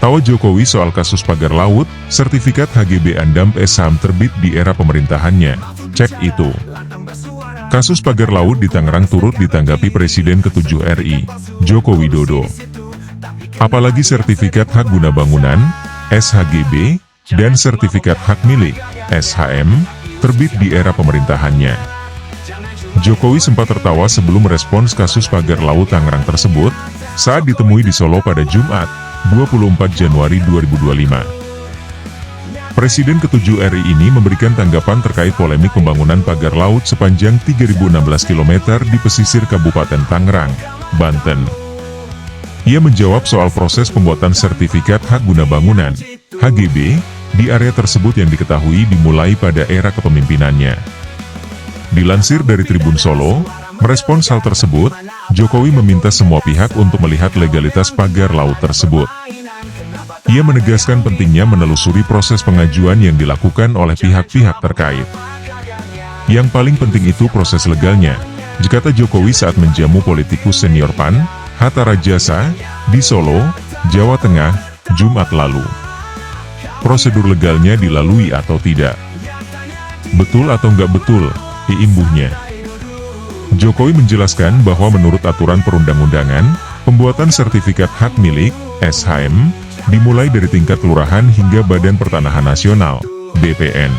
Tawa Jokowi soal kasus pagar laut, sertifikat HGB Andam SHAM terbit di era pemerintahannya. Cek itu. Kasus pagar laut di Tangerang turut ditanggapi Presiden ke-7 RI, Joko Widodo. Apalagi sertifikat hak guna bangunan, SHGB, dan sertifikat hak milik, SHM, terbit di era pemerintahannya. Jokowi sempat tertawa sebelum merespons kasus pagar laut Tangerang tersebut, saat ditemui di Solo pada Jumat, 24 Januari 2025. Presiden ke-7 RI ini memberikan tanggapan terkait polemik pembangunan pagar laut sepanjang 3.016 km di pesisir Kabupaten Tangerang, Banten. Ia menjawab soal proses pembuatan sertifikat hak guna bangunan, HGB, di area tersebut yang diketahui dimulai pada era kepemimpinannya. Dilansir dari Tribun Solo, merespons hal tersebut, Jokowi meminta semua pihak untuk melihat legalitas pagar laut tersebut. Ia menegaskan pentingnya menelusuri proses pengajuan yang dilakukan oleh pihak-pihak terkait. Yang paling penting itu proses legalnya, kata Jokowi saat menjamu politikus senior PAN, Hatta Rajasa, di Solo, Jawa Tengah, Jumat lalu. Prosedur legalnya dilalui atau tidak? Betul atau nggak betul? Imbuhnya. Jokowi menjelaskan bahwa menurut aturan perundang-undangan, pembuatan sertifikat hak milik, SHM, dimulai dari tingkat kelurahan hingga Badan Pertanahan Nasional, BPN.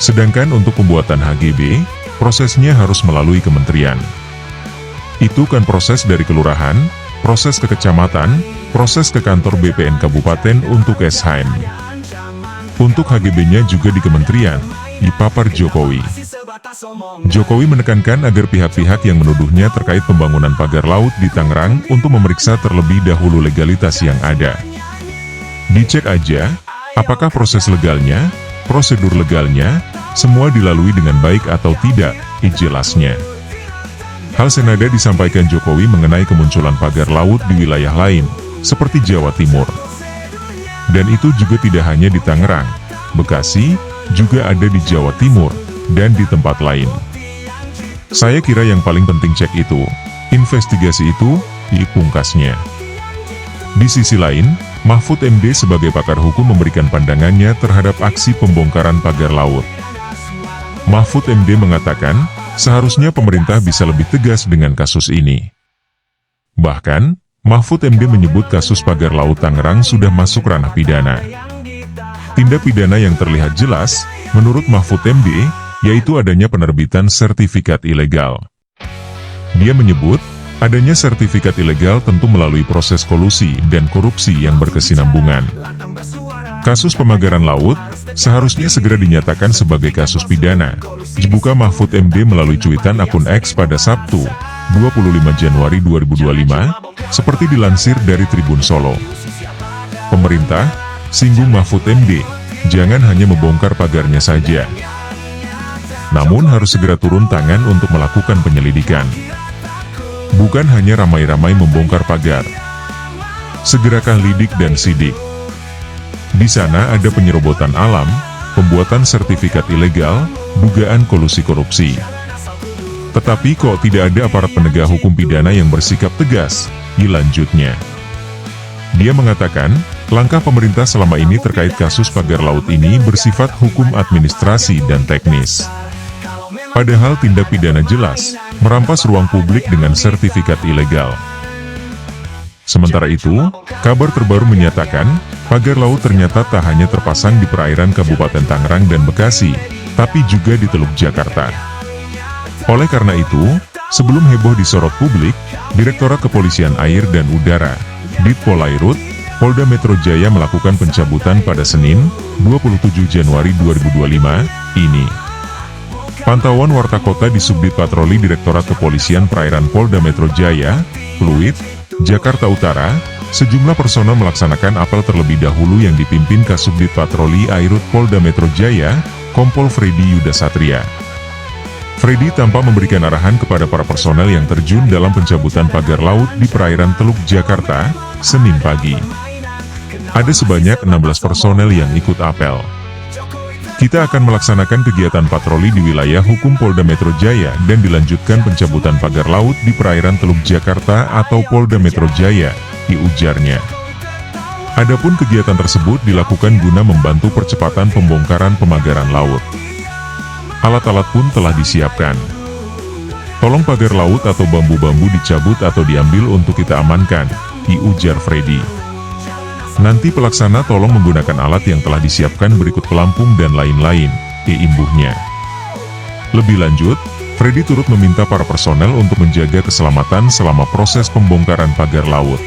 Sedangkan untuk pembuatan HGB, prosesnya harus melalui kementerian. Itu kan proses dari kelurahan, proses ke kecamatan, proses ke kantor BPN Kabupaten untuk SHM. Untuk HGB-nya juga di kementerian, dipapar Jokowi. Jokowi menekankan agar pihak-pihak yang menuduhnya terkait pembangunan pagar laut di Tangerang untuk memeriksa terlebih dahulu legalitas yang ada. Dicek aja, apakah proses legalnya, prosedur legalnya, semua dilalui dengan baik atau tidak, jelasnya. Hal senada disampaikan Jokowi mengenai kemunculan pagar laut di wilayah lain, seperti Jawa Timur. Dan itu juga tidak hanya di Tangerang, Bekasi, juga ada di Jawa Timur, dan di tempat lain. Saya kira yang paling penting cek itu, investigasi itu, dipungkasnya. Di sisi lain, Mahfud MD sebagai pakar hukum memberikan pandangannya terhadap aksi pembongkaran pagar laut. Mahfud MD mengatakan, seharusnya pemerintah bisa lebih tegas dengan kasus ini. Bahkan, Mahfud MD menyebut kasus pagar laut Tangerang sudah masuk ranah pidana. Tindak pidana yang terlihat jelas, menurut Mahfud MD, yaitu adanya penerbitan sertifikat ilegal. Dia menyebut, adanya sertifikat ilegal tentu melalui proses kolusi dan korupsi yang berkesinambungan. Kasus pemagaran laut, seharusnya segera dinyatakan sebagai kasus pidana, dibuka Mahfud MD melalui cuitan akun X pada Sabtu, 25 Januari 2025, seperti dilansir dari Tribun Solo. Pemerintah, singgung Mahfud MD, jangan hanya membongkar pagarnya saja. Namun harus segera turun tangan untuk melakukan penyelidikan. Bukan hanya ramai-ramai membongkar pagar. Segerakan lidik dan sidik. Di sana ada penyerobotan alam, pembuatan sertifikat ilegal, dugaan kolusi korupsi. Tetapi kok tidak ada aparat penegak hukum pidana yang bersikap tegas, dilanjutnya. Dia mengatakan, langkah pemerintah selama ini terkait kasus pagar laut ini bersifat hukum administrasi dan teknis. Padahal tindak pidana jelas, merampas ruang publik dengan sertifikat ilegal. Sementara itu, kabar terbaru menyatakan, pagar laut ternyata tak hanya terpasang di perairan Kabupaten Tangerang dan Bekasi, tapi juga di Teluk Jakarta. Oleh karena itu, sebelum heboh disorot publik, Direktorat Kepolisian Air dan Udara, Ditpolairut, Polda Metro Jaya melakukan pencabutan pada Senin, 27 Januari 2025, ini. Pantauan warta kota di Subdit Patroli Direktorat Kepolisian Perairan Polda Metro Jaya, Pluit, Jakarta Utara, sejumlah personel melaksanakan apel terlebih dahulu yang dipimpin Kasubdit Patroli Airut Polda Metro Jaya, Kompol Freddy Yuda Satria. Freddy tampak memberikan arahan kepada para personel yang terjun dalam pencabutan pagar laut di perairan Teluk Jakarta, Senin pagi. Ada sebanyak 16 personel yang ikut apel. Kita akan melaksanakan kegiatan patroli di wilayah hukum Polda Metro Jaya dan dilanjutkan pencabutan pagar laut di perairan Teluk Jakarta atau Polda Metro Jaya, diujarnya. Adapun kegiatan tersebut dilakukan guna membantu percepatan pembongkaran pemagaran laut. Alat-alat pun telah disiapkan. Tolong pagar laut atau bambu-bambu dicabut atau diambil untuk kita amankan, ujar Freddy. Nanti pelaksana tolong menggunakan alat yang telah disiapkan berikut pelampung dan lain-lain, imbuhnya. Lebih lanjut, Freddy turut meminta para personel untuk menjaga keselamatan selama proses pembongkaran pagar laut.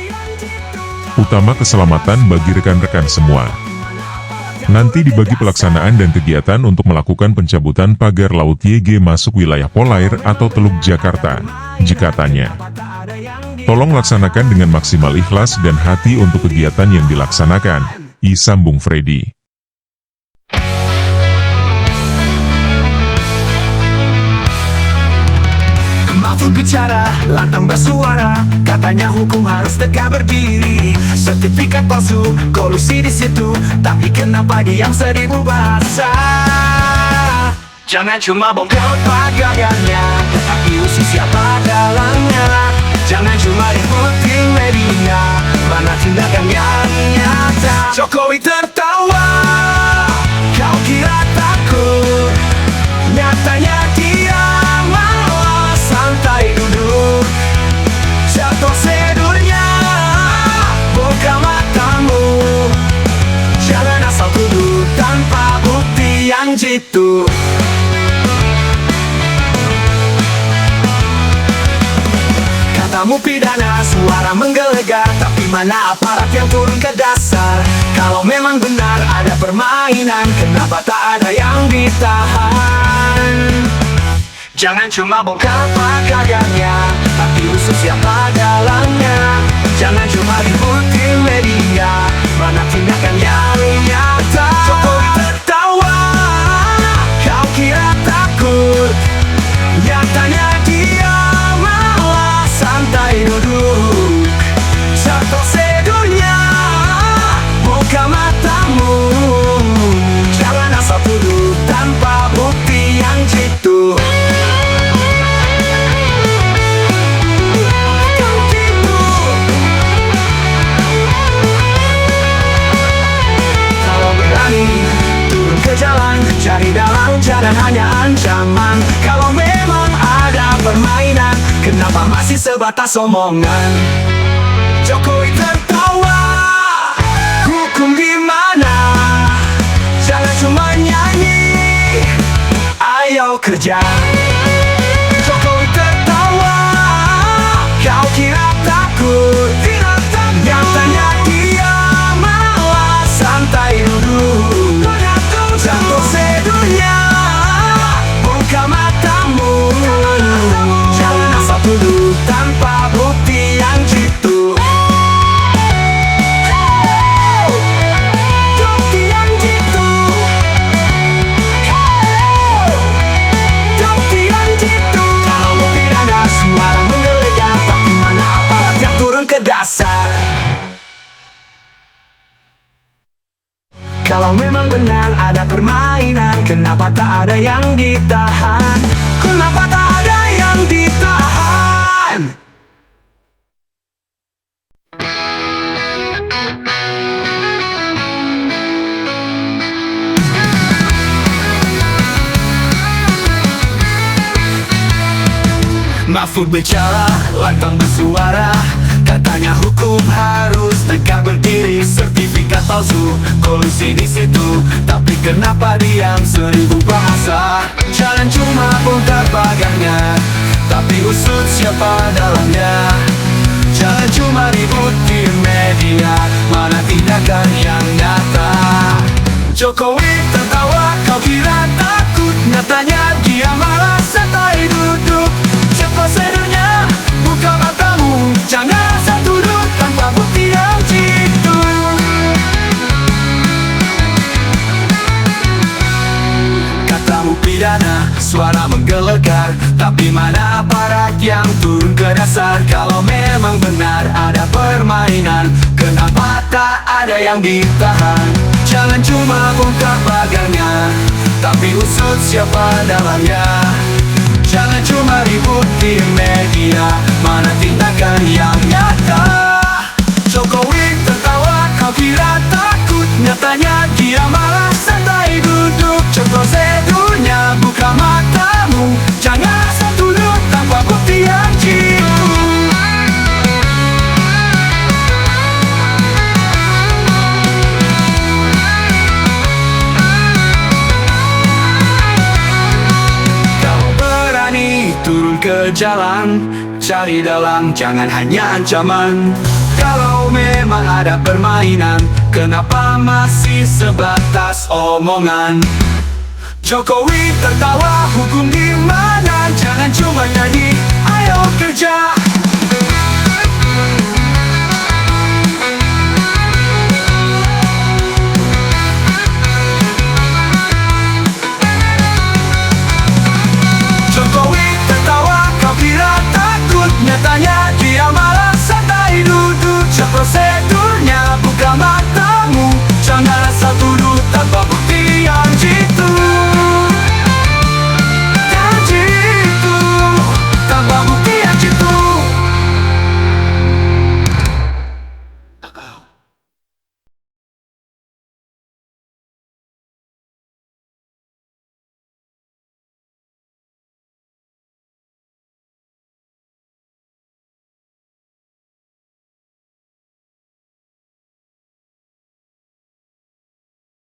Utama keselamatan bagi rekan-rekan semua. Nanti dibagi pelaksanaan dan kegiatan untuk melakukan pencabutan pagar laut YG masuk wilayah Polair atau Teluk Jakarta, jika tanya. Tolong laksanakan dengan maksimal ikhlas dan hati untuk kegiatan yang dilaksanakan, sambung Freddy. Mahfud bicara, lantang bersuara, katanya hukum harus tegak berdiri. Sertifikat palsu, kolusi di situ, tapi kenapa diam 1000 bahasa? Jangan cuma bongkar pagarnya, tapi usut siapa dalamnya. Jangan cuma ikutin media, mana tindakan yang nyata. Jokowi tertawa, kau kira takut, nyatanya dia malah santai duduk. Jatuh sedurnya, buka matamu, jangan asal tuduh tanpa bukti yang jitu. Katamu pidana, suara menggelegar, tapi mana aparat yang turun ke dasar? Kalau memang benar ada permainan, kenapa tak ada yang ditahan? Jangan cuma bongkar pagarnya, tapi usut siapa dalamnya. Jangan cuma ikutin media, mana tindakan yang nyata. Jokowi tertawa, kau kira takut, nyatanya dia malah santai duduk. Jatuh sedurnya, buka matamu, jangan asal tuduh tanpa bukti yang jitu. Kalau berani turun ke jalan, cari dalam jangan hanya ancaman. Kalau memang ada permainan, kenapa masih sebatas omongan? Jokowi tertawa, hukum di mana? Jangan cuma nyanyi, ayo kerja. Jokowi tertawa, kau kira takut, nyatanya dia malah santai duduk. Jatuh sedurnya, buka matamu, jangan asal tuduh tanpa bukti yang jitu. Bukti yang jitu, bukti yang jitu. Kalau mau pidana, suara menggelegar, tapi mana aparat yang turun ke dasar? Kalau memang benar ada permainan, kenapa tak ada yang ditahan? Kenapa tak ada yang ditahan? Mahfud bicara, lantang bersuara, katanya hukum harus tegak berdiri. Sertifikat palsu, kolusi di situ, tapi kenapa diam 1000 bahasa? Jangan cuma bongkar pagarnya, tapi usut siapa dalamnya. Jangan cuma ribut di media, mana tindakan yang nyata? Jokowi tertawa, kau kira takut, nyatanya dia malah santai duduk. Cepat sedurnya, buka matamu, jangan asal tuduh tanpa bukti yang jitu. Katamu pidana, suara menggelegar, tapi mana aparat yang turun ke dasar? Kalau memang benar ada permainan, kenapa tak ada yang ditahan? Jangan cuma bongkar pagarnya, tapi usut siapa dalamnya. Jangan cuma ribut di media, mana tindakan yang nyata? Jokowi tertawa, kau kira jalan, cari dalang, jangan hanya ancaman. Kalau memang ada permainan, kenapa masih sebatas omongan? Jokowi tertawa, hukum di mana? Jangan cuma nyanyi, ayo kerja.